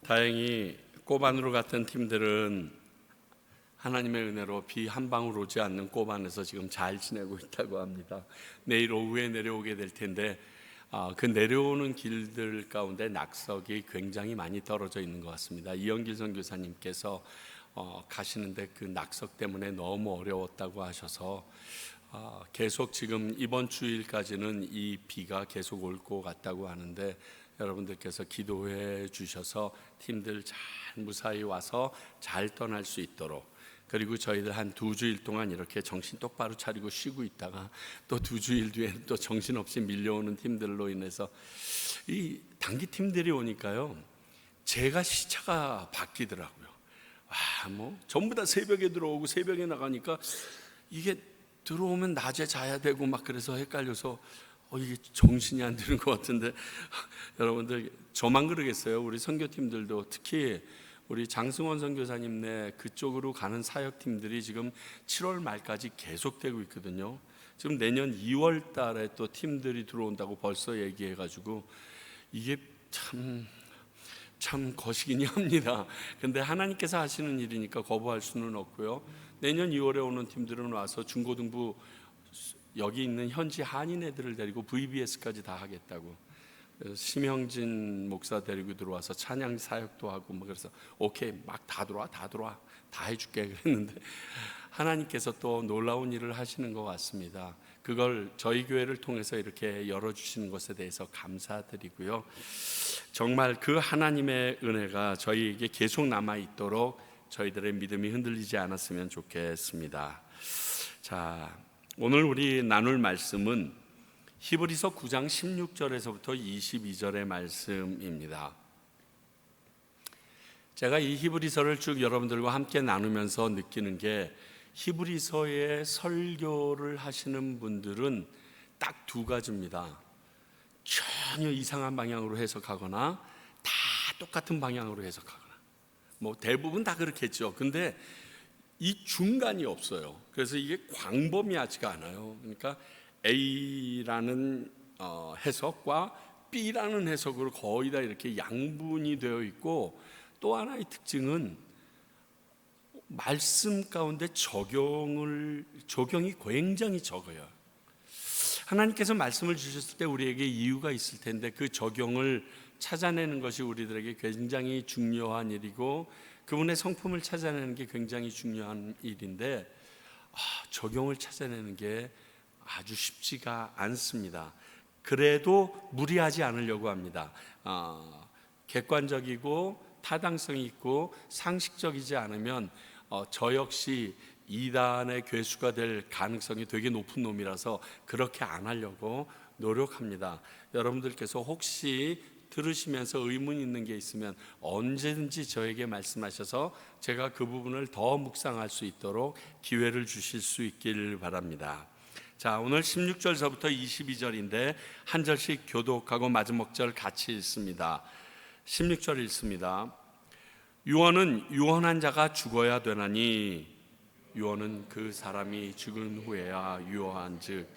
다행히 꼬반으로 같은 팀들은 하나님의 은혜로 비 한 방울 오지 않는 꼬반에서 지금 잘 지내고 있다고 합니다. 내일 오후에 내려오게 될 텐데 그 내려오는 길들 가운데 낙석이 굉장히 많이 떨어져 있는 것 같습니다. 이영길 선교사님께서 가시는데 그 낙석 때문에 너무 어려웠다고 하셔서 계속 지금 이번 주일까지는 이 비가 계속 올 것 같다고 하는데, 여러분들께서 기도해 주셔서 팀들 잘 무사히 와서 잘 떠날 수 있도록, 그리고 저희들 한 2주일 동안 이렇게 정신 똑바로 차리고 쉬고 있다가 또 2주일 뒤에 또 정신없이 밀려오는 팀들로 인해서 이 단기 팀들이 오니까요, 제가 시차가 바뀌더라고요. 전부 다 새벽에 들어오고 새벽에 나가니까 이게 들어오면 낮에 자야 되고 막 그래서 헷갈려서 이게 정신이 안 드는 것 같은데 여러분들 저만 그러겠어요? 우리 선교팀들도 특히 우리 장승원 선교사님네 그쪽으로 가는 사역팀들이 지금 7월 말까지 계속되고 있거든요. 지금 내년 2월 달에 또 팀들이 들어온다고 벌써 얘기해가지고 이게 참 거시기니 합니다. 근데 하나님께서 하시는 일이니까 거부할 수는 없고요. 내년 2월에 오는 팀들은 와서 중고등부 여기 있는 현지 한인 애들을 데리고 VBS까지 다 하겠다고. 그래서 심형진 목사 데리고 들어와서 찬양 사역도 하고 그래서 오케이, 막 다 들어와 다 해줄게 그랬는데 하나님께서 또 놀라운 일을 하시는 것 같습니다. 그걸 저희 교회를 통해서 이렇게 열어주시는 것에 대해서 감사드리고요. 정말 그 하나님의 은혜가 저희에게 계속 남아있도록 저희들의 믿음이 흔들리지 않았으면 좋겠습니다. 자, 오늘 우리 나눌 말씀은 히브리서 9장 16절에서부터 22절의 말씀입니다. 제가 이 히브리서를 쭉 여러분들과 함께 나누면서 느끼는 게, 히브리서의 설교를 하시는 분들은 딱 2가지입니다. 전혀 이상한 방향으로 해석하거나 다 똑같은 방향으로 해석하거나, 대부분 다 그렇겠죠. 근데 이 중간이 없어요. 그래서 이게 광범위하지가 않아요. 그러니까 A라는 해석과 B라는 해석으로 거의 다 이렇게 양분이 되어 있고, 또 하나의 특징은 말씀 가운데 적용이 굉장히 적어요. 하나님께서 말씀을 주셨을 때 우리에게 이유가 있을 텐데 그 적용을 찾아내는 것이 우리들에게 굉장히 중요한 일이고, 그분의 성품을 찾아내는 게 굉장히 중요한 일인데 적용을 찾아내는 게 아주 쉽지가 않습니다. 그래도 무리하지 않으려고 합니다. 객관적이고 타당성이 있고 상식적이지 않으면 저 역시 이단의 괴수가 될 가능성이 되게 높은 놈이라서 그렇게 안 하려고 노력합니다. 여러분들께서 혹시 들으시면서 의문 있는 게 있으면 언제든지 저에게 말씀하셔서 제가 그 부분을 더 묵상할 수 있도록 기회를 주실 수 있길 바랍니다. 자, 오늘 16절서부터 22절인데 한 절씩 교독하고 마지막 절 같이 읽습니다. 16절 읽습니다. 유언은 유언한 자가 죽어야 되나니 유언은 그 사람이 죽은 후에야 유효한즉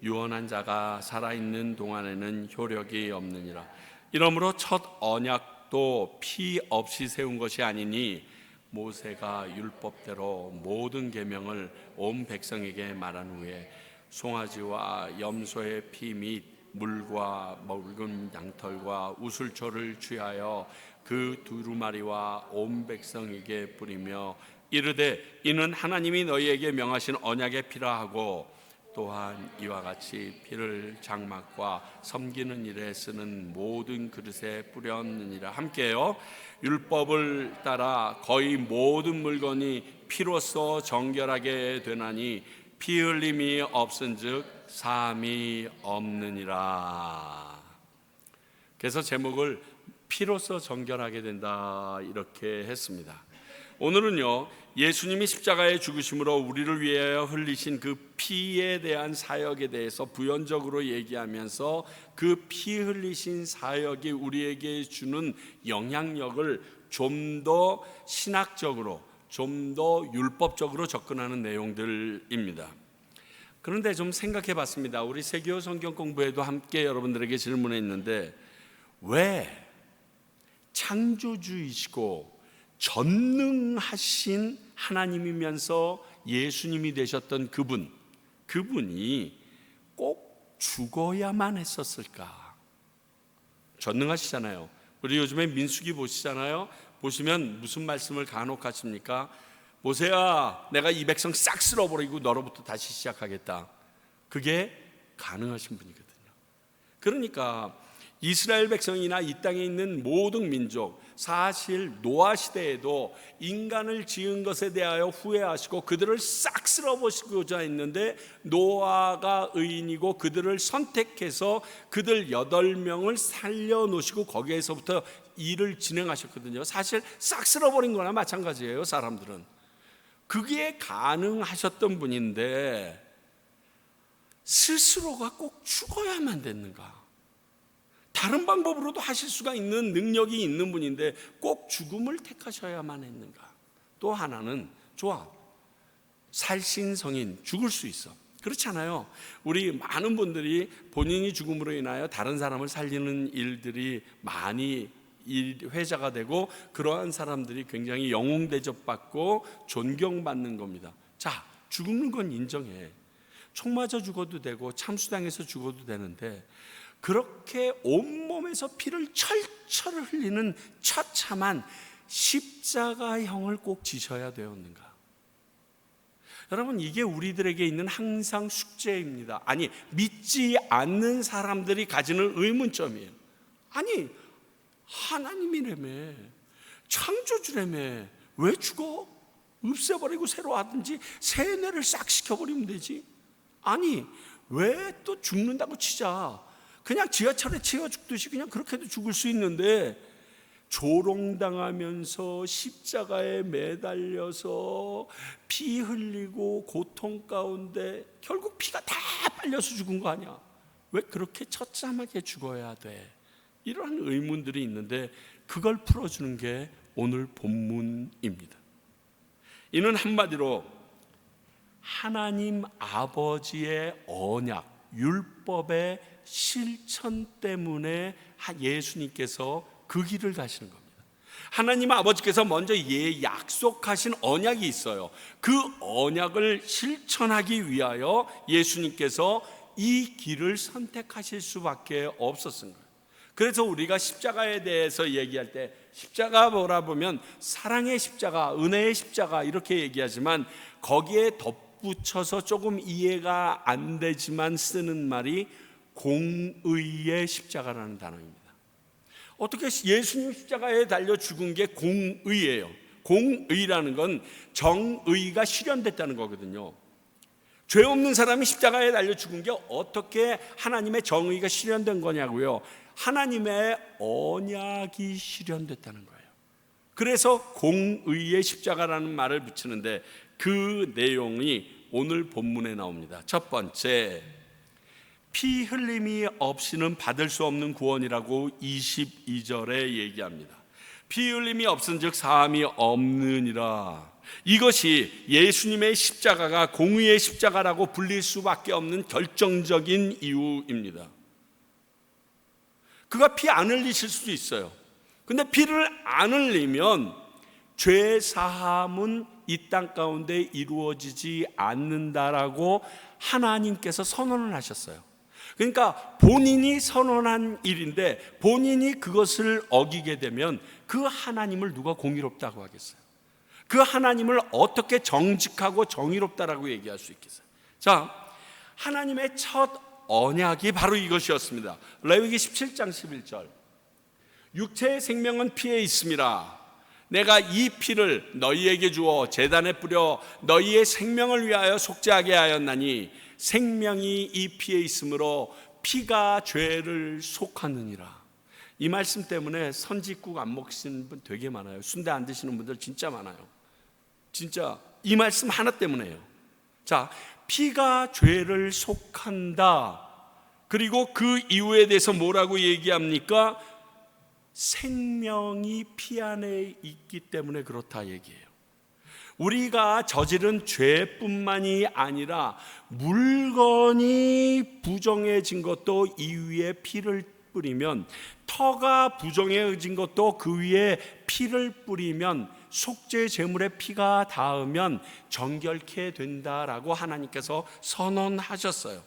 유언한 자가 살아있는 동안에는 효력이 없느니라. 이러므로 첫 언약도 피 없이 세운 것이 아니니 모세가 율법대로 모든 계명을 온 백성에게 말한 후에 송아지와 염소의 피 및 물과 묽은 양털과 우슬초를 취하여 그 두루마리와 온 백성에게 뿌리며 이르되 이는 하나님이 너희에게 명하신 언약의 피라 하고, 또한 이와 같이 피를 장막과 섬기는 일에 쓰는 모든 그릇에 뿌렸느니라. 함께요. 율법을 따라 거의 모든 물건이 피로써 정결하게 되나니 피 흘림이 없은즉 사함이 없느니라. 그래서 제목을 피로써 정결하게 된다 이렇게 했습니다. 오늘은요, 예수님이 십자가의 죽으심으로 우리를 위하여 흘리신 그 피에 대한 사역에 대해서 부연적으로 얘기하면서 그 피 흘리신 사역이 우리에게 주는 영향력을 좀 더 신학적으로, 좀 더 율법적으로 접근하는 내용들입니다. 그런데 좀 생각해 봤습니다. 우리 세계어 성경 공부에도 함께 여러분들에게 질문했는데 왜 창조주이시고 전능하신 하나님이면서 예수님이 되셨던 그분이 꼭 죽어야만 했었을까? 전능하시잖아요. 우리 요즘에 민수기 보시잖아요. 보시면 무슨 말씀을 간혹 하십니까? 모세야, 내가 이 백성 싹 쓸어버리고 너로부터 다시 시작하겠다. 그게 가능하신 분이거든요. 그러니까 이스라엘 백성이나 이 땅에 있는 모든 민족, 사실 노아 시대에도 인간을 지은 것에 대하여 후회하시고 그들을 싹 쓸어버리고자 했는데, 노아가 의인이고 그들을 선택해서 그들 8명을 살려놓으시고 거기에서부터 일을 진행하셨거든요. 사실 싹 쓸어버린 거나 마찬가지예요. 사람들은 그게 가능하셨던 분인데 스스로가 꼭 죽어야만 됐는가? 다른 방법으로도 하실 수가 있는 능력이 있는 분인데 꼭 죽음을 택하셔야만 했는가? 또 하나는, 좋아, 살신성인, 죽을 수 있어. 그렇잖아요. 우리 많은 분들이 본인이 죽음으로 인하여 다른 사람을 살리는 일들이 많이 회자가 되고, 그러한 사람들이 굉장히 영웅 대접받고 존경받는 겁니다. 자, 죽는 건 인정해. 총 맞아 죽어도 되고 참수당해서 죽어도 되는데, 그렇게 온몸에서 피를 철철 흘리는 처참한 십자가형을 꼭 지셔야 되었는가? 여러분, 이게 우리들에게 있는 항상 숙제입니다. 아니, 믿지 않는 사람들이 가지는 의문점이에요. 아니, 하나님이라며, 창조주라며, 왜 죽어? 없애버리고 새로 하든지 세뇌를 싹 시켜버리면 되지. 아니, 왜 또 죽는다고 치자. 그냥 지하철에 치여 죽듯이 그냥 그렇게도 죽을 수 있는데, 조롱당하면서 십자가에 매달려서 피 흘리고 고통 가운데 결국 피가 다 빨려서 죽은 거 아니야? 왜 그렇게 처참하게 죽어야 돼? 이러한 의문들이 있는데, 그걸 풀어주는 게 오늘 본문입니다. 이는 한마디로 하나님 아버지의 언약, 율법의 실천 때문에 예수님께서 그 길을 가시는 겁니다. 하나님 아버지께서 먼저 약속하신 언약이 있어요. 그 언약을 실천하기 위하여 예수님께서 이 길을 선택하실 수밖에 없었던 거예요. 그래서 우리가 십자가에 대해서 얘기할 때, 십자가 뭐라 보면 사랑의 십자가, 은혜의 십자가 이렇게 얘기하지만, 거기에 덧붙여서 조금 이해가 안 되지만 쓰는 말이 공의의 십자가라는 단어입니다. 어떻게 예수님 십자가에 달려 죽은 게 공의예요. 공의라는 건 정의가 실현됐다는 거거든요. 죄 없는 사람이 십자가에 달려 죽은 게 어떻게 하나님의 정의가 실현된 거냐고요. 하나님의 언약이 실현됐다는 거예요. 그래서 공의의 십자가라는 말을 붙이는데, 그 내용이 오늘 본문에 나옵니다. 첫 번째, 피 흘림이 없이는 받을 수 없는 구원이라고 22절에 얘기합니다. 피 흘림이 없은즉 사함이 없느니라. 이것이 예수님의 십자가가 공의의 십자가라고 불릴 수밖에 없는 결정적인 이유입니다. 그가 피 안 흘리실 수도 있어요. 근데 피를 안 흘리면 죄 사함은 이 땅 가운데 이루어지지 않는다라고 하나님께서 선언을 하셨어요. 그러니까 본인이 선언한 일인데, 본인이 그것을 어기게 되면 그 하나님을 누가 공의롭다고 하겠어요? 그 하나님을 어떻게 정직하고 정의롭다라고 얘기할 수 있겠어요? 자, 하나님의 첫 언약이 바로 이것이었습니다. 레위기 17장 11절, 육체의 생명은 피에 있음이라. 내가 이 피를 너희에게 주어 제단에 뿌려 너희의 생명을 위하여 속죄하게 하였나니 생명이 이 피에 있으므로 피가 죄를 속하느니라. 이 말씀 때문에 선지국 안 먹시는 분 되게 많아요. 순대 안 드시는 분들 진짜 많아요. 진짜 이 말씀 하나 때문에요. 자, 피가 죄를 속한다. 그리고 그 이유에 대해서 뭐라고 얘기합니까? 생명이 피 안에 있기 때문에 그렇다 얘기해요. 우리가 저지른 죄뿐만이 아니라 물건이 부정해진 것도 이 위에 피를 뿌리면 더 터가 부정해진 것도 그 위에 피를 뿌리면, 속죄 제물에 피가 닿으면 정결케 된다라고 하나님께서 선언하셨어요.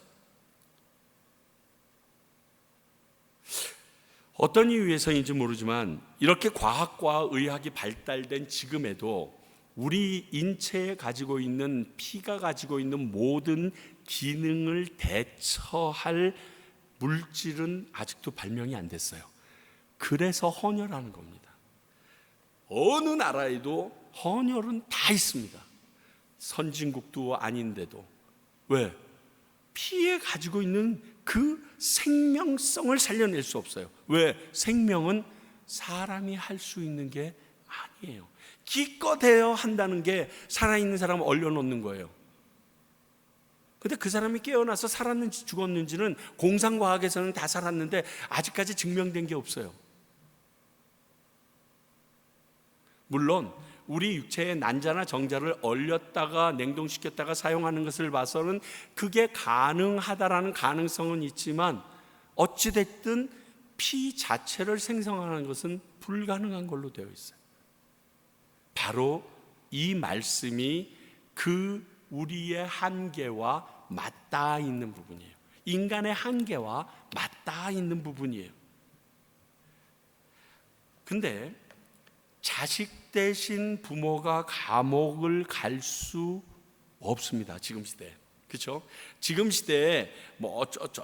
어떤 이유에서인지 모르지만 이렇게 과학과 의학이 발달된 지금에도 우리 인체에 가지고 있는, 피가 가지고 있는 모든 기능을 대처할 물질은 아직도 발명이 안 됐어요. 그래서 헌혈하는 겁니다. 어느 나라에도 헌혈은 다 있습니다. 선진국도 아닌데도. 왜? 피에 가지고 있는 그 생명성을 살려낼 수 없어요. 왜? 생명은 사람이 할 수 있는 게 아니에요. 기껏해야 한다는 게 살아있는 사람을 얼려놓는 거예요. 근데 그 사람이 깨어나서 살았는지 죽었는지는 공상과학에서는 다 살았는데 아직까지 증명된 게 없어요. 물론 우리 육체의 난자나 정자를 얼렸다가 냉동시켰다가 사용하는 것을 봐서는 그게 가능하다라는 가능성은 있지만, 어찌됐든 피 자체를 생성하는 것은 불가능한 걸로 되어 있어요. 바로 이 말씀이 그 우리의 한계와 맞닿아 있는 부분이에요. 인간의 한계와 맞닿아 있는 부분이에요. 근데 자식 대신 부모가 감옥을 갈 수 없습니다. 지금 시대에. 그렇죠? 지금 시대에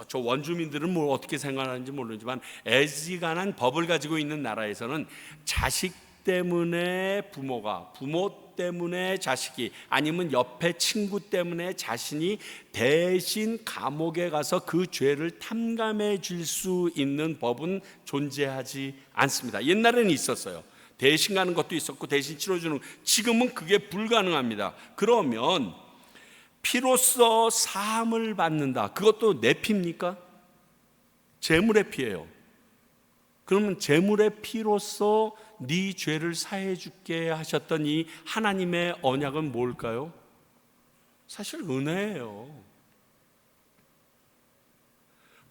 저 원주민들은 뭘 어떻게 생각하는지 모르지만 애지간한 법을 가지고 있는 나라에서는 자식 때문에 부모가, 부모 때문에 자식이, 아니면 옆에 친구 때문에 자신이 대신 감옥에 가서 그 죄를 탐감해 줄 수 있는 법은 존재하지 않습니다. 옛날에는 있었어요. 대신 가는 것도 있었고 대신 치러주는, 지금은 그게 불가능합니다. 그러면 피로써 사함을 받는다. 그것도 내 피입니까? 제물의 피예요. 그러면 제물의 피로써 네 죄를 사해 줄게 하셨던 이 하나님의 언약은 뭘까요? 사실 은혜예요.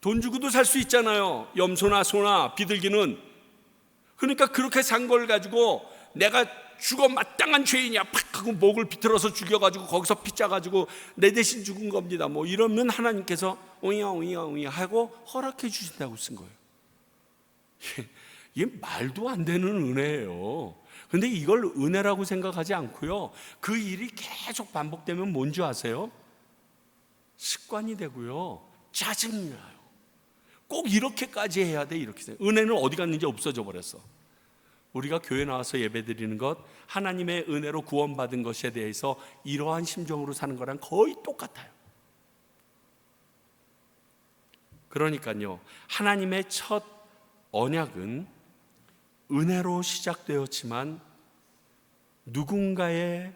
돈 주고도 살 수 있잖아요. 염소나 소나 비둘기는. 그러니까 그렇게 산 걸 가지고 내가 죽어 마땅한 죄인이야 팍 하고 목을 비틀어서 죽여가지고 거기서 피 짜가지고 내 대신 죽은 겁니다. 뭐 이러면 하나님께서 오이야 하고 허락해 주신다고 쓴 거예요. 이게 말도 안 되는 은혜예요. 그런데 이걸 은혜라고 생각하지 않고요, 그 일이 계속 반복되면 뭔지 아세요? 습관이 되고요, 짜증나요. 꼭 이렇게까지 해야 돼, 이렇게 생각해요. 은혜는 어디 갔는지 없어져 버렸어. 우리가 교회 나와서 예배드리는 것, 하나님의 은혜로 구원받은 것에 대해서 이러한 심정으로 사는 거랑 거의 똑같아요. 그러니까요, 하나님의 첫 언약은 은혜로 시작되었지만 누군가의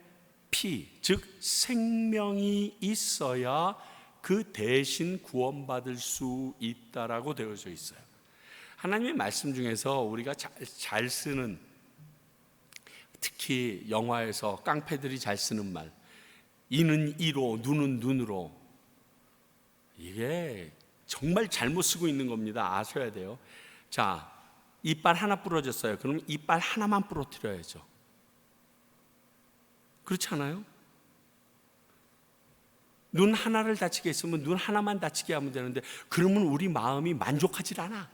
피, 즉 생명이 있어야 그 대신 구원받을 수 있다라고 되어져 있어요. 하나님의 말씀 중에서 우리가 잘 쓰는, 특히 영화에서 깡패들이 잘 쓰는 말, 이는 이로 눈은 눈으로, 이게 정말 잘못 쓰고 있는 겁니다. 아셔야 돼요. 자, 이빨 하나 부러졌어요. 그럼 이빨 하나만 부러뜨려야죠. 그렇지 않아요? 눈 하나를 다치게 했으면 눈 하나만 다치게 하면 되는데, 그러면 우리 마음이 만족하지 않아.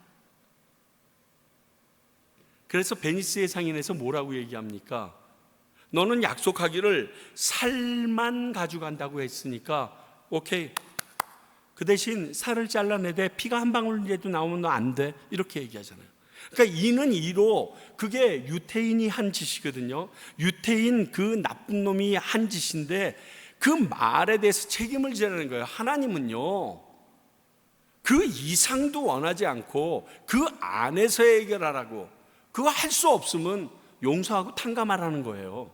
그래서 베니스의 상인에서 뭐라고 얘기합니까? 너는 약속하기를 살만 가져간다고 했으니까 오케이, 그 대신 살을 잘라내되 피가 한 방울이라도 나오면 너 안 돼, 이렇게 얘기하잖아요. 그러니까 이는 이로, 그게 유태인이 한 짓이거든요. 유태인 그 나쁜 놈이 한 짓인데 그 말에 대해서 책임을 지라는 거예요. 하나님은요, 그 이상도 원하지 않고 그 안에서 해결하라고. 그거 할 수 없으면 용서하고 탕감하라는 거예요.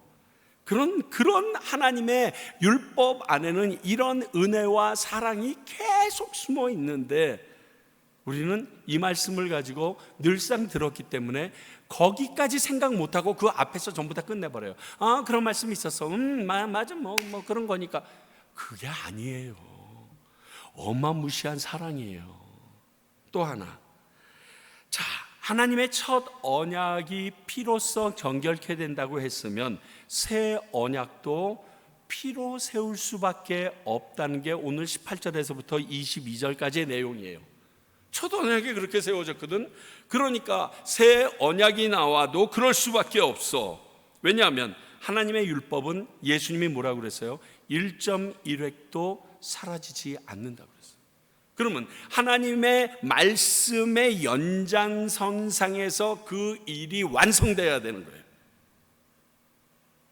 그런 하나님의 율법 안에는 이런 은혜와 사랑이 계속 숨어 있는데, 우리는 이 말씀을 가지고 늘상 들었기 때문에 거기까지 생각 못하고 그 앞에서 전부 다 끝내버려요. 아, 그런 말씀이 있었어. 맞아, 뭐 그런 거니까. 그게 아니에요. 어마무시한 사랑이에요. 또 하나, 자, 하나님의 첫 언약이 피로써 정결케 된다고 했으면 새 언약도 피로 세울 수밖에 없다는 게 오늘 18절에서부터 22절까지의 내용이에요. 첫 언약이 그렇게 세워졌거든. 그러니까 새 언약이 나와도 그럴 수밖에 없어. 왜냐하면 하나님의 율법은 예수님이 뭐라고 그랬어요? 1.1획도 사라지지 않는다고 그랬어요. 그러면 하나님의 말씀의 연장선상에서 그 일이 완성돼야 되는 거예요.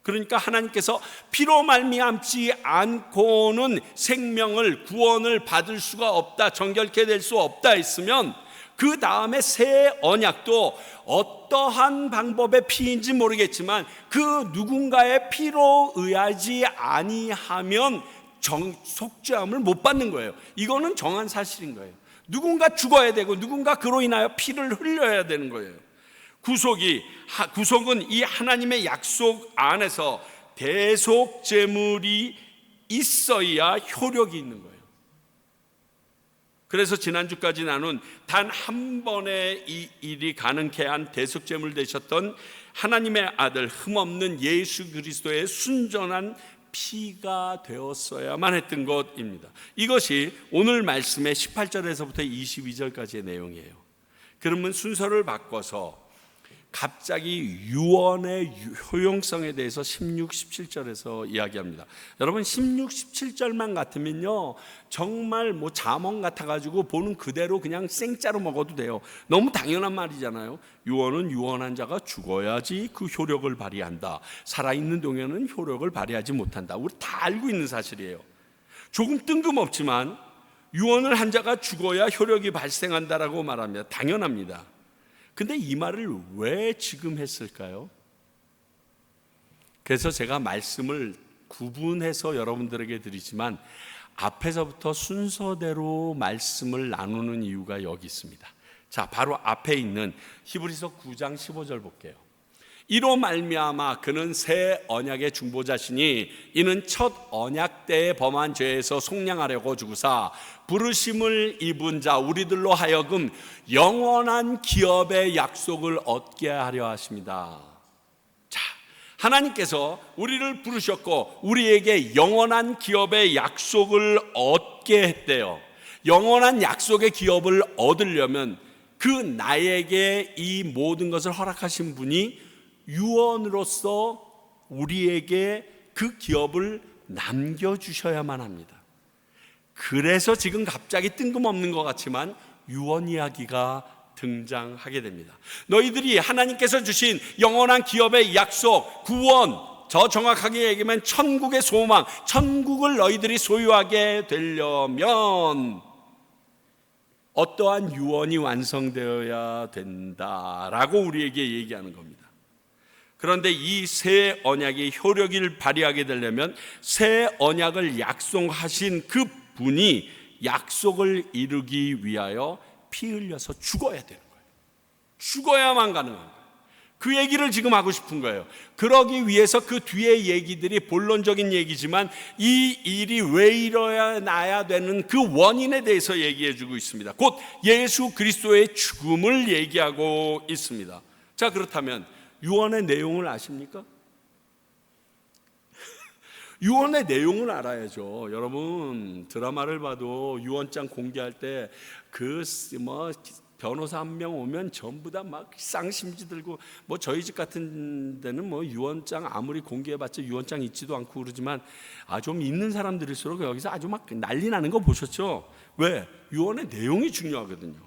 그러니까 하나님께서 피로 말미암지 않고는 생명을, 구원을 받을 수가 없다, 정결케 될 수 없다 했으면 그 다음에 새 언약도 어떠한 방법의 피인지 모르겠지만 그 누군가의 피로 의하지 아니하면 속죄함을 못 받는 거예요. 이거는 정한 사실인 거예요. 누군가 죽어야 되고 누군가 그로 인하여 피를 흘려야 되는 거예요. 구속은 이 하나님의 약속 안에서 대속 제물이 있어야 효력이 있는 거예요. 그래서 지난주까지 나눈 단 한 번의 이 일이 가능케 한 대속 제물 되셨던 하나님의 아들 흠없는 예수 그리스도의 순전한 피가 되었어야만 했던 것입니다. 이것이 오늘 말씀의 18절에서부터 22절까지의 내용이에요. 그러면 순서를 바꿔서 갑자기 유언의 효용성에 대해서 16, 17절에서 이야기합니다. 여러분 16, 17절만 같으면요 정말 뭐 잠언 같아가지고 보는 그대로 그냥 생짜로 먹어도 돼요. 너무 당연한 말이잖아요. 유언은 유언한 자가 죽어야지 그 효력을 발휘한다. 살아있는 동에는 효력을 발휘하지 못한다. 우리 다 알고 있는 사실이에요. 조금 뜬금없지만 유언을 한 자가 죽어야 효력이 발생한다라고 말합니다. 당연합니다. 근데 이 말을 왜 지금 했을까요? 그래서 제가 말씀을 구분해서 여러분들에게 드리지만 앞에서부터 순서대로 말씀을 나누는 이유가 여기 있습니다. 자, 바로 앞에 있는 히브리서 9장 15절 볼게요. 이로 말미암아 그는 새 언약의 중보자시니 이는 첫 언약 때에 범한 죄에서 속량하려고 주구사 부르심을 입은 자 우리들로 하여금 영원한 기업의 약속을 얻게 하려 하십니다. 자, 하나님께서 우리를 부르셨고 우리에게 영원한 기업의 약속을 얻게 했대요. 영원한 약속의 기업을 얻으려면 그 나에게 이 모든 것을 허락하신 분이 유언으로서 우리에게 그 기업을 남겨주셔야만 합니다. 그래서 지금 갑자기 뜬금없는 것 같지만 유언 이야기가 등장하게 됩니다. 너희들이 하나님께서 주신 영원한 기업의 약속, 구원, 저 정확하게 얘기하면 천국의 소망, 천국을 너희들이 소유하게 되려면 어떠한 유언이 완성되어야 된다라고 우리에게 얘기하는 겁니다. 그런데 이 새 언약이 효력을 발휘하게 되려면 새 언약을 약속하신 그 분이 약속을 이루기 위하여 피 흘려서 죽어야 되는 거예요. 죽어야만 가능한 거예요. 그 얘기를 지금 하고 싶은 거예요. 그러기 위해서 그 뒤에 얘기들이 본론적인 얘기지만 이 일이 왜 일어나야 되는 그 원인에 대해서 얘기해 주고 있습니다. 곧 예수 그리스도의 죽음을 얘기하고 있습니다. 자, 그렇다면 유언의 내용을 아십니까? 유언의 내용을 알아야죠. 여러분 드라마를 봐도 유언장 공개할 때 그 변호사 한 명 오면 전부 다 막 쌍심지 들고 뭐 저희 집 같은 데는 뭐 유언장 아무리 공개해봤자 유언장 있지도 않고 그러지만 좀 있는 사람들일수록 여기서 아주 막 난리 나는 거 보셨죠? 왜? 유언의 내용이 중요하거든요.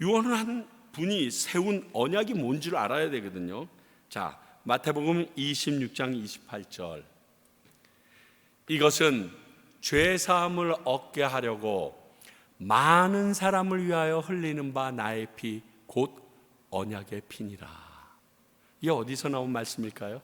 유언을 한 분이 세운 언약이 뭔지를 알아야 되거든요. 자, 마태복음 26장 28절. 이것은 죄 사함을 얻게 하려고 많은 사람을 위하여 흘리는 바 나의 피 곧 언약의 피니라. 이게 어디서 나온 말씀일까요?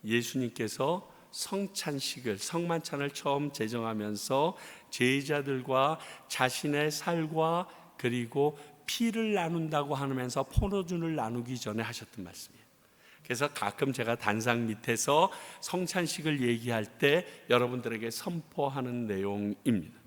예수님께서 성만찬을 처음 제정하면서 제자들과 자신의 살과 그리고 피를 나눈다고 하면서 포도주를 나누기 전에 하셨던 말씀이에요. 그래서 가끔 제가 단상 밑에서 성찬식을 얘기할 때 여러분들에게 선포하는 내용입니다.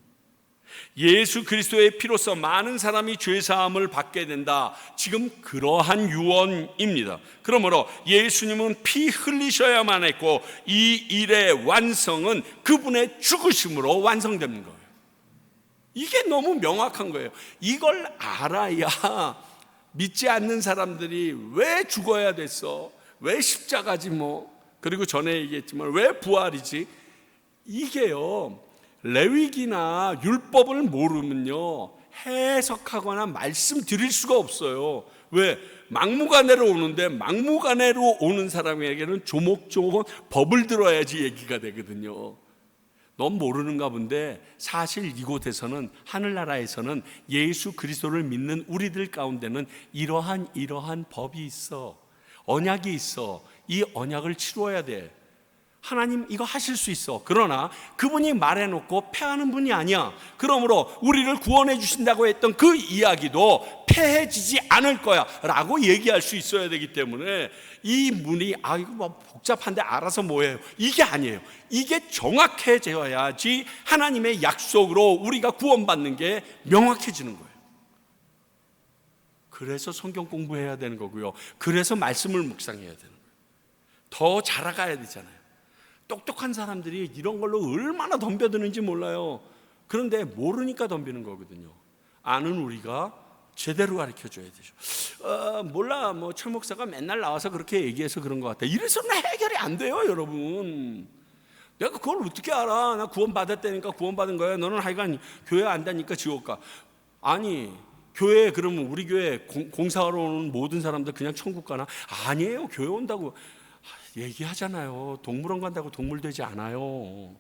예수 그리스도의 피로써 많은 사람이 죄사함을 받게 된다. 지금 그러한 유언입니다. 그러므로 예수님은 피 흘리셔야만 했고 이 일의 완성은 그분의 죽으심으로 완성되는 거예요. 이게 너무 명확한 거예요. 이걸 알아야 믿지 않는 사람들이 왜 죽어야 됐어? 왜 십자가지 뭐? 그리고 전에 얘기했지만 왜 부활이지? 이게요, 레위기나 율법을 모르면요 해석하거나 말씀드릴 수가 없어요. 왜? 막무가내로 오는데 막무가내로 오는 사람에게는 조목조목 법을 들어야지 얘기가 되거든요. 넌 모르는가 본데 사실 이곳에서는, 하늘나라에서는 예수 그리스도를 믿는 우리들 가운데는 이러한 법이 있어. 언약이 있어. 이 언약을 치루어야 돼. 하나님 이거 하실 수 있어. 그러나 그분이 말해놓고 패하는 분이 아니야. 그러므로 우리를 구원해 주신다고 했던 그 이야기도 패해지지 않을 거야 라고 얘기할 수 있어야 되기 때문에 이 문이 이거 뭐 복잡한데 알아서 뭐예요, 이게 아니에요. 이게 정확해져야지 하나님의 약속으로 우리가 구원받는 게 명확해지는 거예요. 그래서 성경 공부해야 되는 거고요. 그래서 말씀을 묵상해야 되는 거예요. 더 자라가야 되잖아요. 똑똑한 사람들이 이런 걸로 얼마나 덤벼드는지 몰라요. 그런데 모르니까 덤비는 거거든요. 아는 우리가 제대로 가르쳐줘야 되죠. 몰라, 뭐 최 목사가 맨날 나와서 그렇게 얘기해서 그런 것 같아. 이래서는 해결이 안 돼요, 여러분. 내가 그걸 어떻게 알아? 나 구원 받았다니까 구원 받은 거야. 너는 하여간 교회 안 다니까 지옥 가. 아니, 교회 그러면 우리 교회 공사하러 오는 모든 사람들 그냥 천국 가나? 아니에요. 교회 온다고 얘기하잖아요. 동물원 간다고 동물 되지 않아요.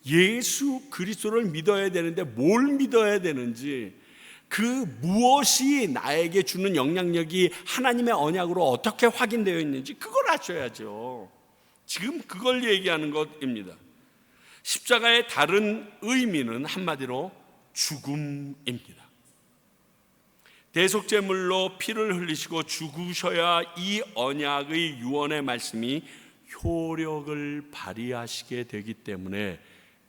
예수 그리스도를 믿어야 되는데 뭘 믿어야 되는지, 그 무엇이 나에게 주는 영향력이 하나님의 언약으로 어떻게 확인되어 있는지 그걸 아셔야죠. 지금 그걸 얘기하는 것입니다. 십자가의 다른 의미는 한마디로 죽음입니다. 대속제물로 피를 흘리시고 죽으셔야 이 언약의 유언의 말씀이 효력을 발휘하시게 되기 때문에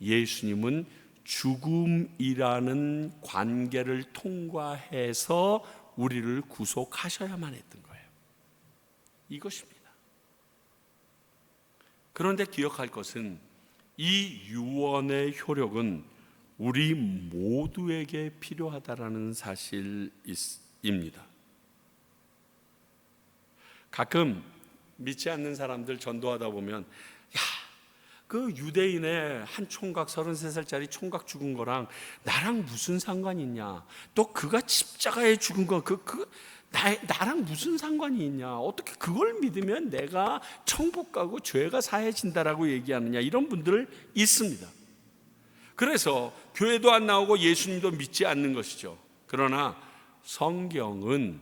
예수님은 죽음이라는 관계를 통과해서 우리를 구속하셔야만 했던 거예요. 이것입니다. 그런데 기억할 것은 이 유언의 효력은 우리 모두에게 필요하다라는 사실입니다. 가끔 믿지 않는 사람들 전도하다 보면, 그 유대인의 한 총각, 33살짜리 총각 죽은 거랑 나랑 무슨 상관이 있냐? 또 그가 십자가에 죽은 거 나랑 무슨 상관이 있냐? 어떻게 그걸 믿으면 내가 천국 가고 죄가 사해진다라고 얘기하느냐? 이런 분들 있습니다. 그래서 교회도 안 나오고 예수님도 믿지 않는 것이죠. 그러나 성경은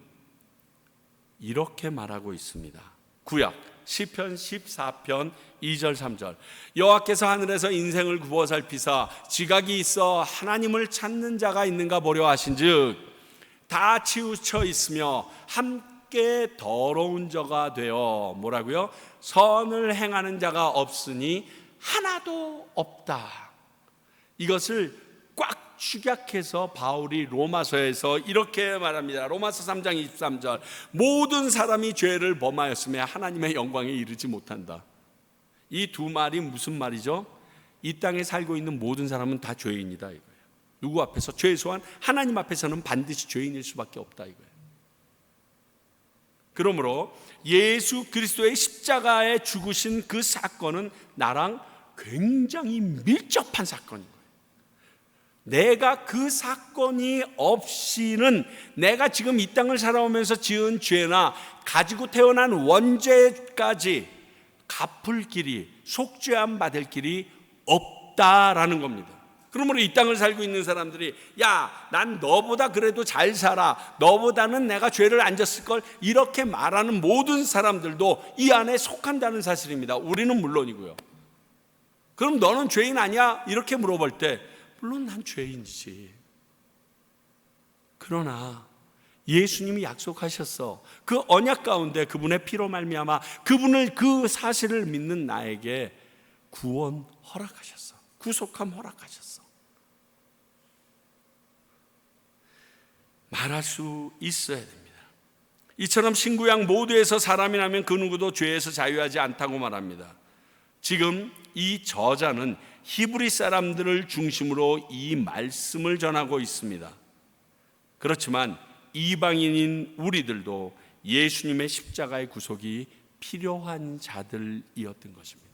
이렇게 말하고 있습니다. 구약 시편 14편 2절 3절 여호와께서 하늘에서 인생을 굽어 살피사 지각이 있어 하나님을 찾는 자가 있는가 보려 하신즉 다 치우쳐 있으며 함께 더러운 자가 되어 뭐라고요? 선을 행하는 자가 없으니 하나도 없다. 이것을 꽉 축약해서 바울이 로마서에서 이렇게 말합니다. 로마서 3장 23절 모든 사람이 죄를 범하였으며 하나님의 영광에 이르지 못한다. 이 두 말이 무슨 말이죠? 이 땅에 살고 있는 모든 사람은 다 죄인이다 이거예요. 누구 앞에서? 최소한 하나님 앞에서는 반드시 죄인일 수밖에 없다 이거예요. 그러므로 예수 그리스도의 십자가에 죽으신 그 사건은 나랑 굉장히 밀접한 사건인 거예요. 내가 그 사건이 없이는 내가 지금 이 땅을 살아오면서 지은 죄나 가지고 태어난 원죄까지 갚을 길이, 속죄함 받을 길이 없다라는 겁니다. 그러므로 이 땅을 살고 있는 사람들이 난 너보다 그래도 잘 살아, 너보다는 내가 죄를 안 졌을걸, 이렇게 말하는 모든 사람들도 이 안에 속한다는 사실입니다. 우리는 물론이고요. 그럼 너는 죄인 아니야? 이렇게 물어볼 때 물론 난 죄인이지. 그러나 예수님이 약속하셨어. 그 언약 가운데 그분의 피로 말미암아 그분을, 그 사실을 믿는 나에게 구원 허락하셨어. 구속함 허락하셨어. 말할 수 있어야 됩니다. 이처럼 신구약 모두에서 사람이 나면 그 누구도 죄에서 자유하지 않다고 말합니다. 지금 이 저자는 히브리 사람들을 중심으로 이 말씀을 전하고 있습니다. 그렇지만 이방인인 우리들도 예수님의 십자가의 구속이 필요한 자들이었던 것입니다.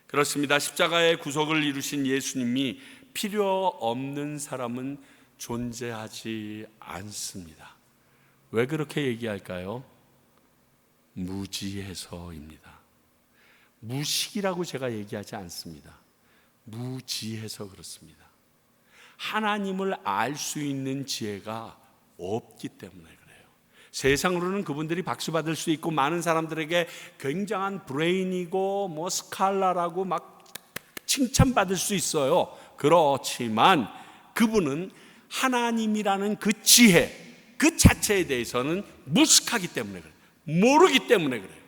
그렇습니다. 십자가의 구속을 이루신 예수님이 필요 없는 사람은 존재하지 않습니다. 왜 그렇게 얘기할까요? 무지해서입니다. 무식이라고 제가 얘기하지 않습니다. 무지해서 그렇습니다. 하나님을 알 수 있는 지혜가 없기 때문에 그래요. 세상으로는 그분들이 박수 받을 수 있고 많은 사람들에게 굉장한 브레인이고 스칼라라고 막 칭찬받을 수 있어요. 그렇지만 그분은 하나님이라는 그 지혜 그 자체에 대해서는 무식하기 때문에 그래요. 모르기 때문에 그래요.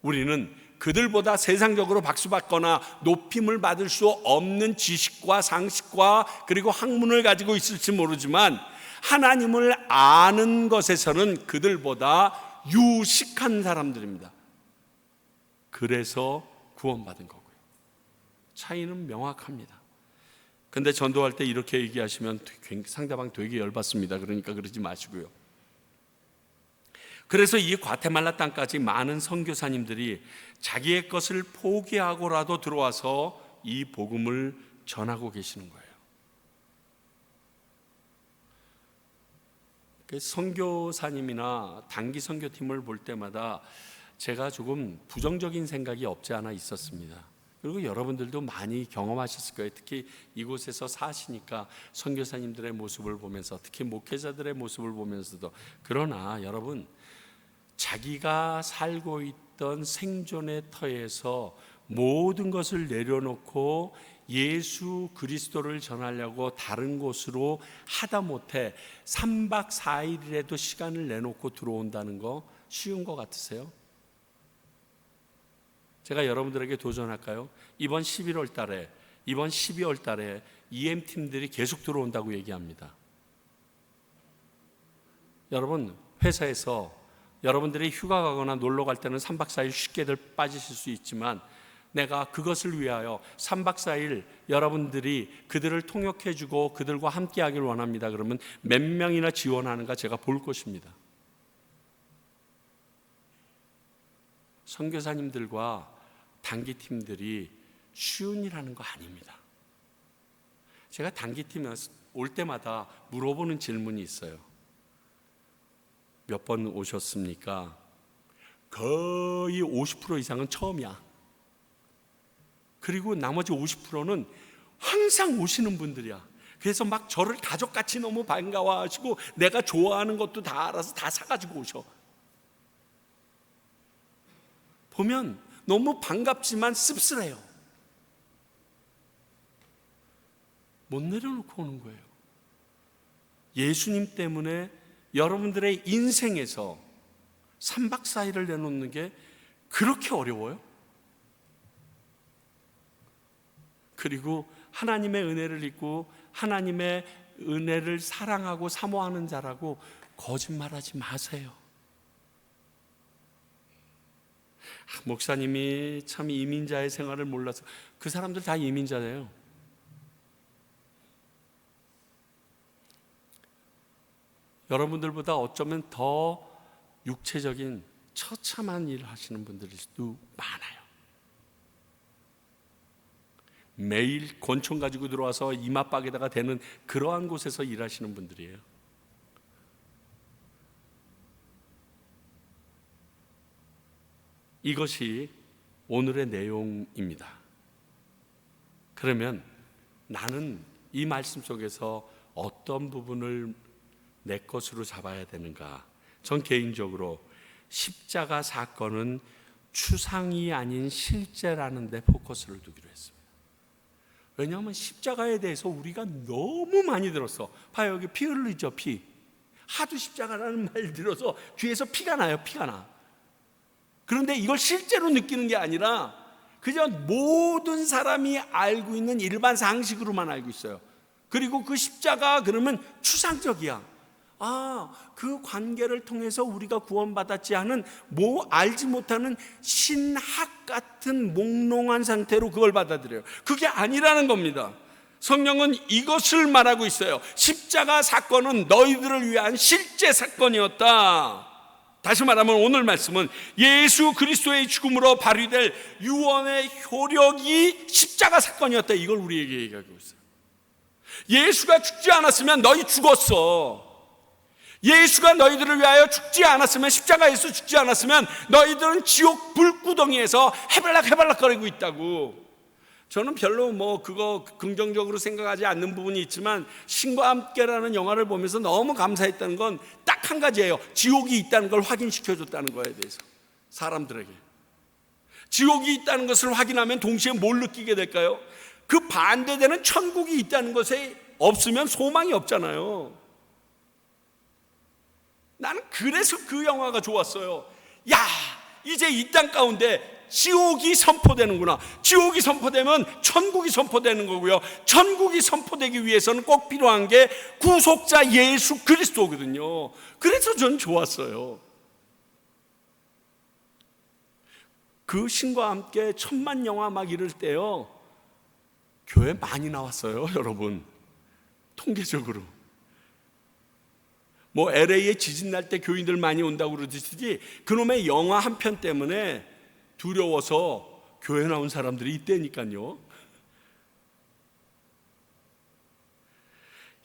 우리는 그들보다 세상적으로 박수받거나 높임을 받을 수 없는 지식과 상식과 그리고 학문을 가지고 있을지 모르지만 하나님을 아는 것에서는 그들보다 유식한 사람들입니다. 그래서 구원받은 거고요. 차이는 명확합니다. 근데 전도할 때 이렇게 얘기하시면 상대방 되게 열받습니다. 그러니까 그러지 마시고요. 그래서 이 과테말라 땅까지 많은 선교사님들이 자기의 것을 포기하고라도 들어와서 이 복음을 전하고 계시는 거예요. 선교사님이나 단기 선교팀을 볼 때마다 제가 조금 부정적인 생각이 없지 않아 있었습니다. 그리고 여러분들도 많이 경험하셨을 거예요. 특히 이곳에서 사시니까 선교사님들의 모습을 보면서, 특히 목회자들의 모습을 보면서도. 그러나 여러분, 자기가 살고 있던 생존의 터에서 모든 것을 내려놓고 예수 그리스도를 전하려고 다른 곳으로 하다못해 3박 4일이라도 시간을 내놓고 들어온다는 거 쉬운 것 같으세요? 제가 여러분들에게 도전할까요? 이번 11월 달에, 이번 12월 달에 EM팀들이 계속 들어온다고 얘기합니다. 여러분, 회사에서 여러분들이 휴가 가거나 놀러 갈 때는 3박 4일 쉽게들 빠지실 수 있지만 내가 그것을 위하여 3박 4일 여러분들이 그들을 통역해주고 그들과 함께 하길 원합니다. 그러면 몇 명이나 지원하는가 제가 볼 것입니다. 선교사님들과 단기팀들이 쉬운 일하는 거 아닙니다. 제가 단기팀에 올 때마다 물어보는 질문이 있어요. 몇 번 오셨습니까? 거의 50% 이상은 처음이야. 그리고 나머지 50%는 항상 오시는 분들이야. 그래서 막 저를 가족같이 너무 반가워하시고 내가 좋아하는 것도 다 알아서 다 사가지고 오셔. 보면 너무 반갑지만 씁쓸해요. 못 내려놓고 오는 거예요. 예수님 때문에 여러분들의 인생에서 3박 4일을 내놓는 게 그렇게 어려워요? 그리고 하나님의 은혜를 잊고 하나님의 은혜를 사랑하고 사모하는 자라고 거짓말하지 마세요. 목사님이 참 이민자의 생활을 몰라서. 그 사람들 다 이민자예요. 여러분들보다 어쩌면 더 육체적인 처참한 일을 하시는 분들일 수도 많아요. 매일 권총 가지고 들어와서 이마박에다가 대는 그러한 곳에서 일하시는 분들이에요. 이것이 오늘의 내용입니다. 그러면 나는 이 말씀 속에서 어떤 부분을 내 것으로 잡아야 되는가? 전 개인적으로 십자가 사건은 추상이 아닌 실제라는 데 포커스를 두기로 했습니다. 왜냐하면 십자가에 대해서 우리가 너무 많이 들었어. 봐요, 여기 피 흘리죠, 피. 하도 십자가라는 말 들어서 귀에서 피가 나요, 피가 나. 그런데 이걸 실제로 느끼는 게 아니라 그저 모든 사람이 알고 있는 일반 상식으로만 알고 있어요. 그리고 그 십자가 그러면 추상적이야. 그 관계를 통해서 우리가 구원받았지 하는 알지 못하는 신학 같은 몽롱한 상태로 그걸 받아들여요. 그게 아니라는 겁니다. 성경은 이것을 말하고 있어요. 십자가 사건은 너희들을 위한 실제 사건이었다. 다시 말하면 오늘 말씀은 예수 그리스도의 죽음으로 발휘될 유언의 효력이 십자가 사건이었다. 이걸 우리에게 얘기하고 있어요. 예수가 죽지 않았으면 너희 죽었어. 예수가 너희들을 위하여 죽지 않았으면, 십자가에서 죽지 않았으면 너희들은 지옥 불구덩이에서 해발락해발락거리고 있다고. 저는 별로 그거 긍정적으로 생각하지 않는 부분이 있지만, 신과 함께라는 영화를 보면서 너무 감사했다는 건 딱 한 가지예요. 지옥이 있다는 걸 확인시켜줬다는 거에 대해서 사람들에게. 지옥이 있다는 것을 확인하면 동시에 뭘 느끼게 될까요? 그 반대되는 천국이 있다는 것에 없으면 소망이 없잖아요. 나는 그래서 그 영화가 좋았어요. 이제 이 땅 가운데 지옥이 선포되는구나. 지옥이 선포되면 천국이 선포되는 거고요. 천국이 선포되기 위해서는 꼭 필요한 게 구속자 예수 그리스도거든요. 그래서 전 좋았어요. 그 신과 함께 천만 영화 막 이럴 때요, 교회 많이 나왔어요, 여러분. 통계적으로. LA에 지진 날 때 교인들 많이 온다고 그러듯이 그놈의 영화 한 편 때문에 두려워서 교회 나온 사람들이 있다니까요.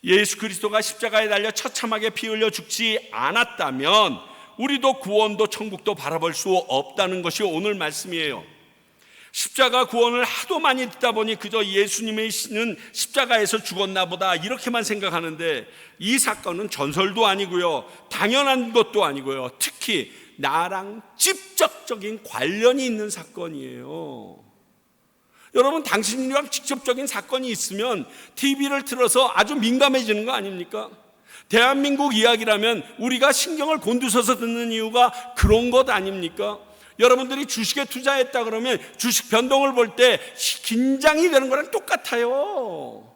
예수 그리스도가 십자가에 달려 처참하게 피 흘려 죽지 않았다면 우리도 구원도 천국도 바라볼 수 없다는 것이 오늘 말씀이에요. 십자가 구원을 하도 많이 듣다 보니 그저 예수님의 신은 십자가에서 죽었나 보다 이렇게만 생각하는데, 이 사건은 전설도 아니고요, 당연한 것도 아니고요, 특히 나랑 직접적인 관련이 있는 사건이에요. 여러분, 당신이랑 직접적인 사건이 있으면 TV를 틀어서 아주 민감해지는 거 아닙니까? 대한민국 이야기라면 우리가 신경을 곤두서서 듣는 이유가 그런 것 아닙니까? 여러분들이 주식에 투자했다 그러면 주식 변동을 볼 때 긴장이 되는 거랑 똑같아요.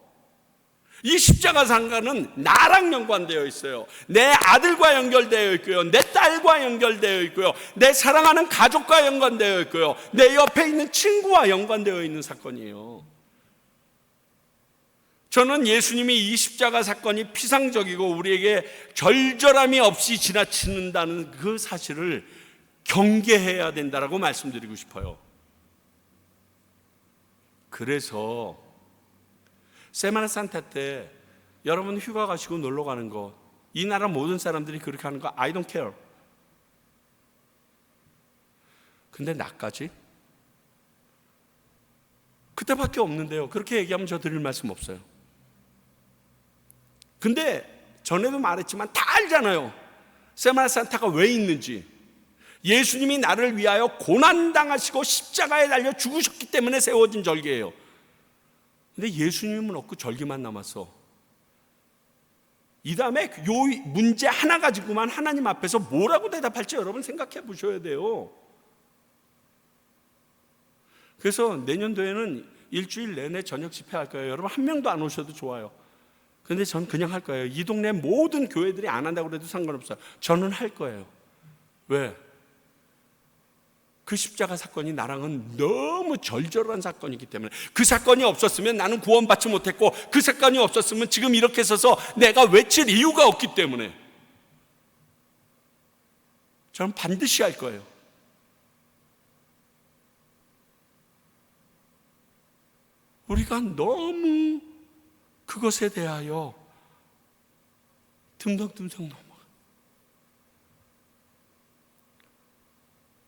이 십자가 상가는 나랑 연관되어 있어요. 내 아들과 연결되어 있고요, 내 딸과 연결되어 있고요, 내 사랑하는 가족과 연관되어 있고요, 내 옆에 있는 친구와 연관되어 있는 사건이에요. 저는 예수님이 이 십자가 사건이 피상적이고 우리에게 절절함이 없이 지나치는다는 그 사실을 경계해야 된다라고 말씀드리고 싶어요. 그래서 세마나 산타 때 여러분 휴가 가시고 놀러 가는 거, 이 나라 모든 사람들이 그렇게 하는 거 I don't care. 근데 나까지? 그때밖에 없는데요. 그렇게 얘기하면 저 드릴 말씀 없어요. 근데 전에도 말했지만 다 알잖아요. 세마나 산타가 왜 있는지. 예수님이 나를 위하여 고난당하시고 십자가에 달려 죽으셨기 때문에 세워진 절기예요. 근데 예수님은 없고 절기만 남았어. 이 다음에 요 문제 하나 가지고만 하나님 앞에서 뭐라고 대답할지 여러분 생각해 보셔야 돼요. 그래서 내년도에는 일주일 내내 저녁 집회 할 거예요. 여러분 한 명도 안 오셔도 좋아요. 근데 전 그냥 할 거예요. 이 동네 모든 교회들이 안 한다고 해도 상관없어요. 저는 할 거예요. 왜? 그 십자가 사건이 나랑은 너무 절절한 사건이기 때문에, 그 사건이 없었으면 나는 구원받지 못했고, 그 사건이 없었으면 지금 이렇게 서서 내가 외칠 이유가 없기 때문에 저는 반드시 할 거예요. 우리가 너무 그것에 대하여 듬성듬성 넘어.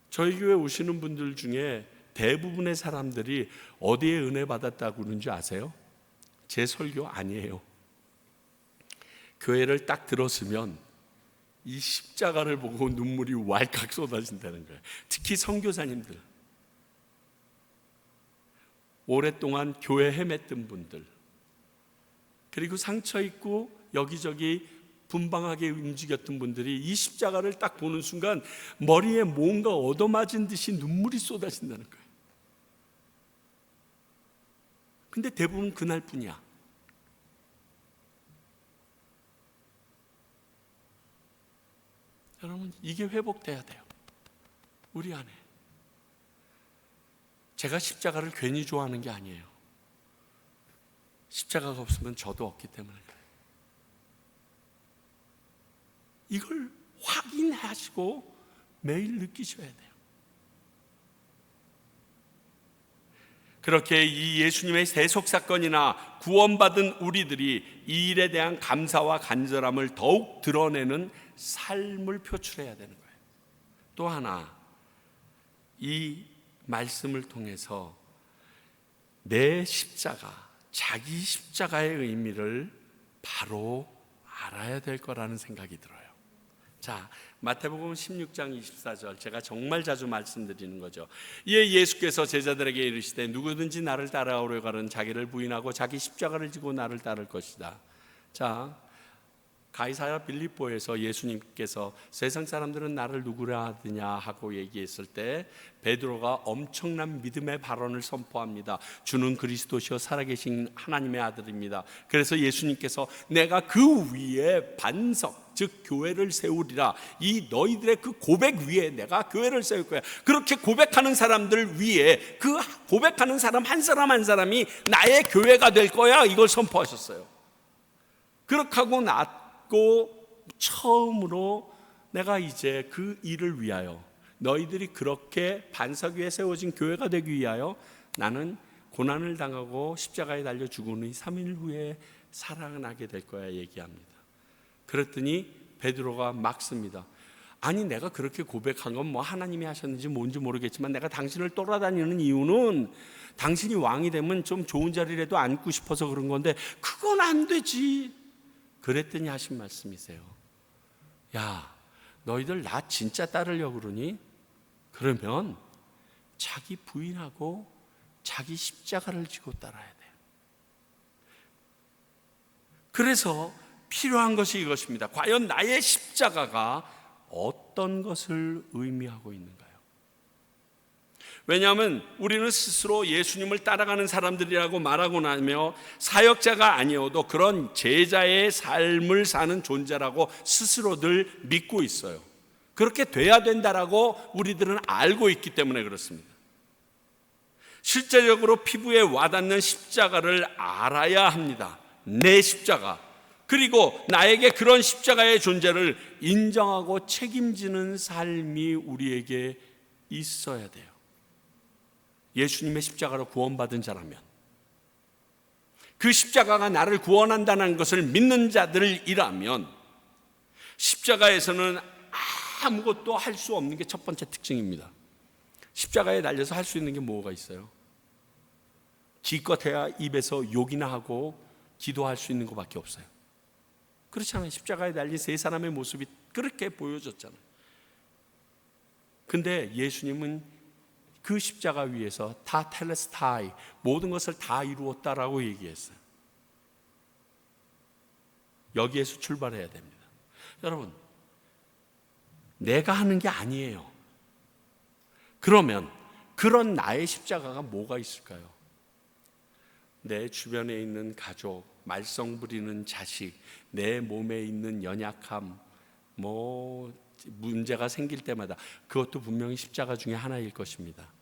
저희 교회 오시는 분들 중에 대부분의 사람들이 어디에 은혜 받았다고 그러는지 아세요? 제 설교 아니에요. 교회를 딱 들었으면 이 십자가를 보고 눈물이 왈칵 쏟아진다는 거예요. 특히 선교사님들, 오랫동안 교회 헤맸던 분들, 그리고 상처 있고 여기저기 분방하게 움직였던 분들이 이 십자가를 딱 보는 순간 머리에 뭔가 얻어맞은 듯이 눈물이 쏟아진다는 거예요. 근데 대부분 그날뿐이야. 여러분, 이게 회복돼야 돼요. 우리 안에. 제가 십자가를 괜히 좋아하는 게 아니에요. 십자가가 없으면 저도 없기 때문에 그래요. 이걸 확인하시고 매일 느끼셔야 돼요. 그렇게 이 예수님의 대속 사건이나 구원받은 우리들이 이 일에 대한 감사와 간절함을 더욱 드러내는 삶을 표출해야 되는 거예요. 또 하나, 이 말씀을 통해서 내 십자가, 자기 십자가의 의미를 바로 알아야 될 거라는 생각이 들어요. 자, 마태복음 16장 24절, 제가 정말 자주 말씀드리는 거죠. 이에 예수께서 제자들에게 이르시되 누구든지 나를 따라오려거든 자기를 부인하고 자기 십자가를 지고 나를 따를 것이다. 자, 가이사랴 빌립보에서 예수님께서 세상 사람들은 나를 누구라 하느냐 하고 얘기했을 때 베드로가 엄청난 믿음의 발언을 선포합니다. 주는 그리스도시요 살아계신 하나님의 아들입니다. 그래서 예수님께서 내가 그 위에 반석, 즉 교회를 세우리라. 이 너희들의 그 고백 위에 내가 교회를 세울 거야. 그렇게 고백하는 사람들 위에 그 고백하는 사람 한 사람 한 사람이 나의 교회가 될 거야. 이걸 선포하셨어요. 그렇게 하고 처음으로 내가 이제 그 일을 위하여, 너희들이 그렇게 반석 위에 세워진 교회가 되기 위하여 나는 고난을 당하고 십자가에 달려 죽으니 3일 후에 살아나게 될 거야 얘기합니다. 그랬더니 베드로가 막습니다. 아니, 내가 그렇게 고백한 건 뭐 하나님이 하셨는지 뭔지 모르겠지만 내가 당신을 따라다니는 이유는 당신이 왕이 되면 좀 좋은 자리라도 앉고 싶어서 그런 건데 그건 안 되지. 그랬더니 하신 말씀이세요. 야, 너희들 나 진짜 따르려고 그러니? 그러면 자기 부인하고 자기 십자가를 지고 따라야 돼요. 그래서 필요한 것이 이것입니다. 과연 나의 십자가가 어떤 것을 의미하고 있는가요? 왜냐하면 우리는 스스로 예수님을 따라가는 사람들이라고 말하고 나며 사역자가 아니어도 그런 제자의 삶을 사는 존재라고 스스로들 믿고 있어요. 그렇게 돼야 된다라고 우리들은 알고 있기 때문에 그렇습니다. 실제적으로 피부에 와닿는 십자가를 알아야 합니다. 내 십자가. 그리고 나에게 그런 십자가의 존재를 인정하고 책임지는 삶이 우리에게 있어야 돼요. 예수님의 십자가로 구원받은 자라면, 그 십자가가 나를 구원한다는 것을 믿는 자들이라면 십자가에서는 아무것도 할 수 없는 게 첫 번째 특징입니다. 십자가에 달려서 할 수 있는 게 뭐가 있어요? 기껏해야 입에서 욕이나 하고 기도할 수 있는 것밖에 없어요. 그렇잖아요. 십자가에 달린 세 사람의 모습이 그렇게 보여졌잖아요. 근데 예수님은 그 십자가 위에서 다 텔레스타이, 모든 것을 다 이루었다라고 얘기했어요. 여기에서 출발해야 됩니다. 여러분, 내가 하는 게 아니에요. 그러면 그런 나의 십자가가 뭐가 있을까요? 내 주변에 있는 가족, 말썽 부리는 자식, 내 몸에 있는 연약함, 문제가 생길 때마다 그것도 분명히 십자가 중에 하나일 것입니다.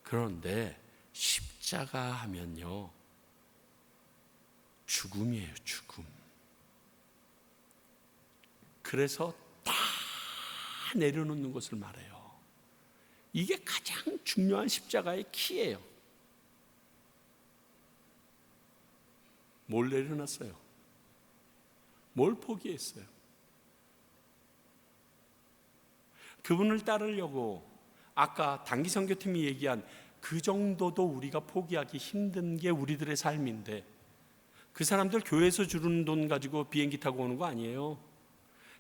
그런데 십자가 하면요, 죽음이에요, 죽음. 그래서 다 내려놓는 것을 말해요. 이게 가장 중요한 십자가의 키예요. 뭘 내려놨어요? 뭘 포기했어요? 그분을 따르려고 아까 단기 선교팀이 얘기한 그 정도도 우리가 포기하기 힘든 게 우리들의 삶인데, 그 사람들 교회에서 주는 돈 가지고 비행기 타고 오는 거 아니에요.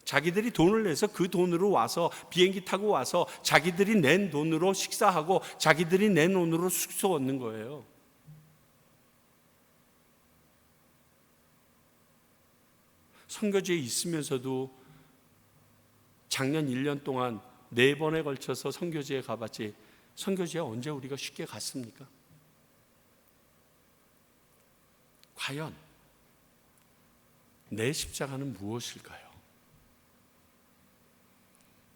자기들이 돈을 내서 그 돈으로 와서 비행기 타고 와서 자기들이 낸 돈으로 식사하고 자기들이 낸 돈으로 숙소 얻는 거예요. 선교지에 있으면서도 작년 1년 동안 4번에 걸쳐서 선교지에 가봤지, 선교지에 언제 우리가 쉽게 갔습니까? 과연 내 십자가는 무엇일까요?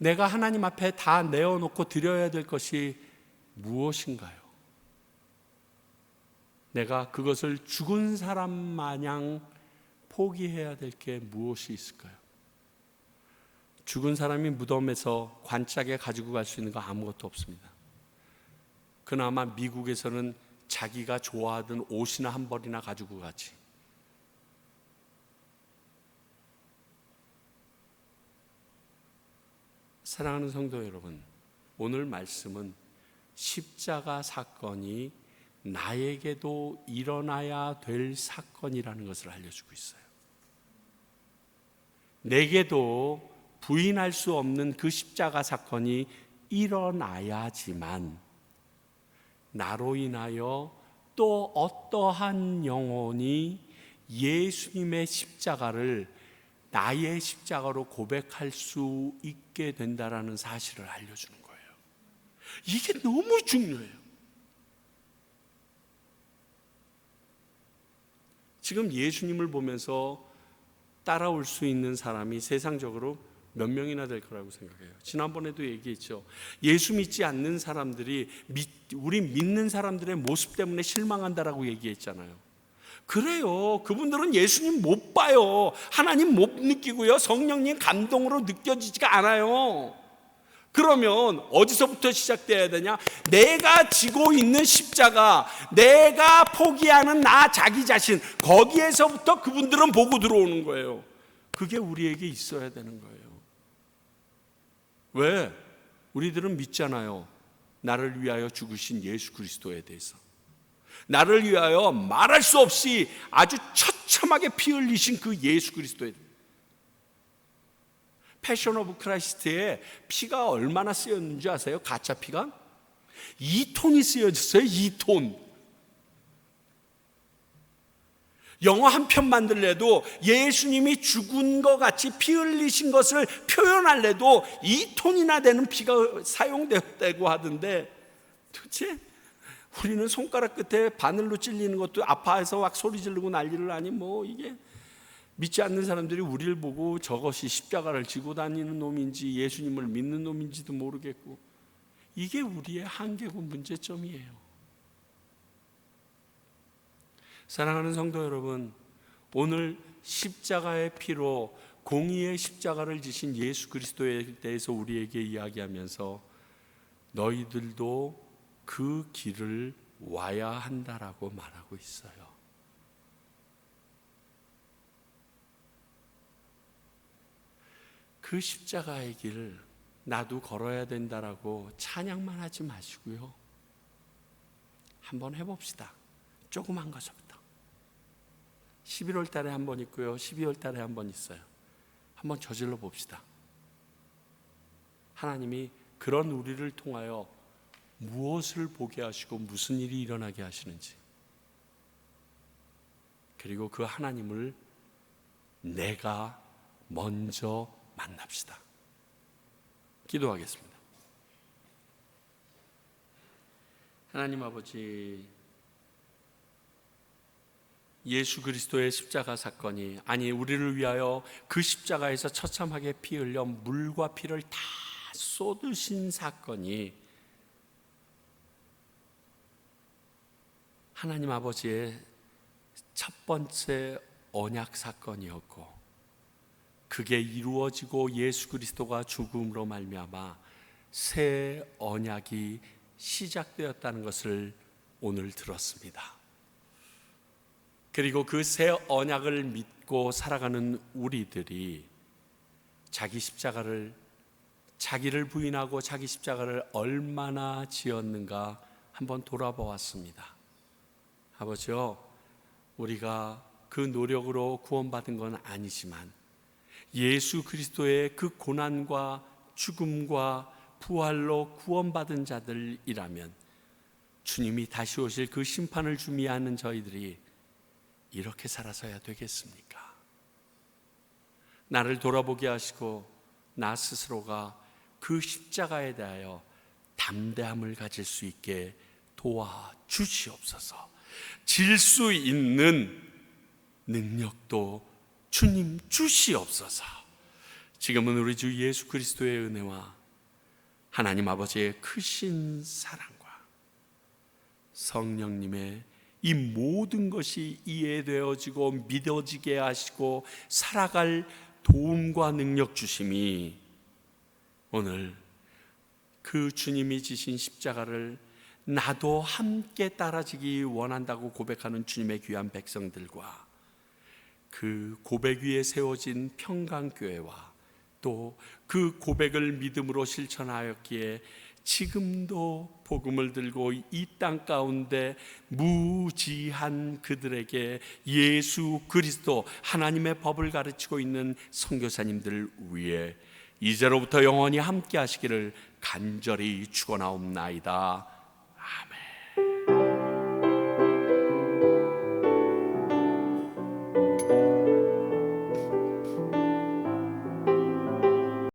내가 하나님 앞에 다 내어놓고 드려야 될 것이 무엇인가요? 내가 그것을 죽은 사람 마냥 포기해야 될 게 무엇이 있을까요? 죽은 사람이 무덤에서 관짝에 가지고 갈 수 있는 거 아무것도 없습니다. 그나마 미국에서는 자기가 좋아하던 옷이나 한 벌이나 가지고 가지. 사랑하는 성도 여러분, 오늘 말씀은 십자가 사건이 나에게도 일어나야 될 사건이라는 것을 알려주고 있어요. 내게도 부인할 수 없는 그 십자가 사건이 일어나야지만 나로 인하여 또 어떠한 영혼이 예수님의 십자가를 나의 십자가로 고백할 수 있게 된다라는 사실을 알려주는 거예요. 이게 너무 중요해요. 지금 예수님을 보면서 따라올 수 있는 사람이 세상적으로 몇 명이나 될 거라고 생각해요. 지난번에도 얘기했죠. 예수 믿지 않는 사람들이 우리 믿는 사람들의 모습 때문에 실망한다라고 얘기했잖아요. 그래요. 그분들은 예수님 못 봐요. 하나님 못 느끼고요. 성령님 감동으로 느껴지지가 않아요. 그러면 어디서부터 시작돼야 되냐? 내가 지고 있는 십자가, 내가 포기하는 나 자기 자신, 거기에서부터 그분들은 보고 들어오는 거예요. 그게 우리에게 있어야 되는 거예요. 왜? 우리들은 믿잖아요. 나를 위하여 죽으신 예수 그리스도에 대해서. 나를 위하여 말할 수 없이 아주 처참하게 피 흘리신 그 예수 그리스도에 대해서. 패션 오브 크라이스트에 피가 얼마나 쓰였는지 아세요? 가짜 피가? 2톤이 쓰여졌어요. 2톤. 영화 한 편 만들래도 예수님이 죽은 것 같이 피 흘리신 것을 표현할래도 2톤이나 되는 피가 사용되었다고 하던데, 도대체 우리는 손가락 끝에 바늘로 찔리는 것도 아파해서 막 소리 지르고 난리를 하니, 뭐 이게 믿지 않는 사람들이 우리를 보고 저것이 십자가를 지고 다니는 놈인지 예수님을 믿는 놈인지도 모르겠고, 이게 우리의 한계고 문제점이에요. 사랑하는 성도 여러분, 오늘 십자가의 피로 공의의 십자가를 지신 예수 그리스도에 대해서 우리에게 이야기하면서 너희들도 그 길을 와야 한다라고 말하고 있어요. 그 십자가의 길 나도 걸어야 된다라고 찬양만 하지 마시고요. 한번 해봅시다. 조그만 것부터. 11월 달에 한 번 있고요. 12월 달에 한 번 있어요. 한번 저질러 봅시다. 하나님이 그런 우리를 통하여 무엇을 보게 하시고 무슨 일이 일어나게 하시는지, 그리고 그 하나님을 내가 먼저 만납시다. 기도하겠습니다. 하나님 아버지, 예수 그리스도의 십자가 사건이, 아니 우리를 위하여 그 십자가에서 처참하게 피 흘려 물과 피를 다 쏟으신 사건이 하나님 아버지의 첫 번째 언약 사건이었고, 그게 이루어지고 예수 그리스도가 죽음으로 말미암아 새 언약이 시작되었다는 것을 오늘 들었습니다. 그리고 그 새 언약을 믿고 살아가는 우리들이 자기 십자가를, 자기를 부인하고 자기 십자가를 얼마나 지었는가 한번 돌아보았습니다. 아버지요, 우리가 그 노력으로 구원받은 건 아니지만 예수 그리스도의 그 고난과 죽음과 부활로 구원받은 자들이라면 주님이 다시 오실 그 심판을 준비하는 저희들이 이렇게 살아서야 되겠습니까? 나를 돌아보게 하시고 나 스스로가 그 십자가에 대하여 담대함을 가질 수 있게 도와주시옵소서. 질 수 있는 능력도 주님 주시옵소서. 지금은 우리 주 예수 그리스도의 은혜와 하나님 아버지의 크신 사랑과 성령님의 이 모든 것이 이해되어지고 믿어지게 하시고 살아갈 도움과 능력 주심이 오늘 그 주님이 지신 십자가를 나도 함께 따라지기 원한다고 고백하는 주님의 귀한 백성들과 그 고백 위에 세워진 평강교회와 또 그 고백을 믿음으로 실천하였기에 지금도 복음을 들고 이 땅 가운데 무지한 그들에게 예수 그리스도 하나님의 법을 가르치고 있는 선교사님들 위해 이제로부터 영원히 함께 하시기를 간절히 축원하옵나이다.